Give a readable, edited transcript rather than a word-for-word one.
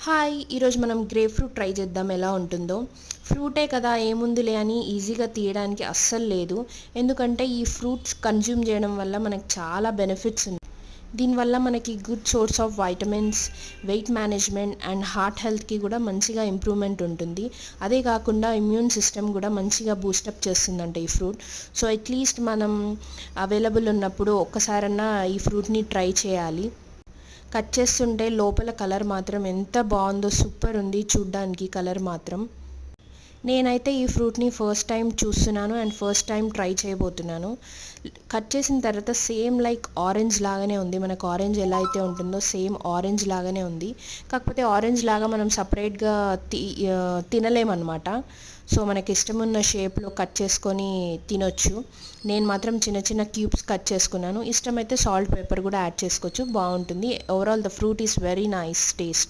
Hi! ఈరోజు మనం grape fruit try చేద్దాం ఎలా ఉంటుందో. ఫ్రూటే కదా ఏముందిలే అని ఈజీగా తీయడానికి అస్సలు లేదు. ఎందుకంటే ఈ ఫ్రూట్స్ కన్జ్యూమ్ చేయడం వల్ల మనకు చాలా బెనిఫిట్స్ ఉన్నాయి. దీనివల్ల మనకి good source of vitamins, weight management and heart హెల్త్కి కూడా మంచిగా ఇంప్రూవ్మెంట్ ఉంటుంది. అదే కాకుండా ఇమ్యూన్ సిస్టమ్ కూడా మంచిగా బూస్టప్ చేస్తుందంట ఈ ఫ్రూట్. సో అట్లీస్ట్ మనం అవైలబుల్ ఉన్నప్పుడు ఒక్కసారన్నా ఈ ఫ్రూట్ని ట్రై చేయాలి. కట్ చేస్తుంటే లోపల కలర్ మాత్రం ఎంత బాగుందో, సూపర్ ఉంది చూడ్డానికి కలర్ మాత్రం. నేనైతే ఈ ఫ్రూట్ని ఫస్ట్ టైం చూస్తున్నాను అండ్ ఫస్ట్ టైం ట్రై చేయబోతున్నాను. కట్ చేసిన తర్వాత సేమ్ లైక్ ఆరెంజ్ లాగానే ఉంది. మనకు ఆరెంజ్ ఎలా అయితే ఉంటుందో సేమ్ ఆరెంజ్ లాగానే ఉంది. కాకపోతే ఆరెంజ్ లాగా మనం సపరేట్గా తినలేమన్నమాట. సో మనకి ఇష్టమున్న షేప్లో కట్ చేసుకొని తినొచ్చు. నేను మాత్రం చిన్న చిన్న క్యూబ్స్ కట్ చేసుకున్నాను. ఇష్టమైతే సాల్ట్, పెప్పర్ కూడా యాడ్ చేసుకోవచ్చు, బాగుంటుంది. Overall the fruit is very nice taste.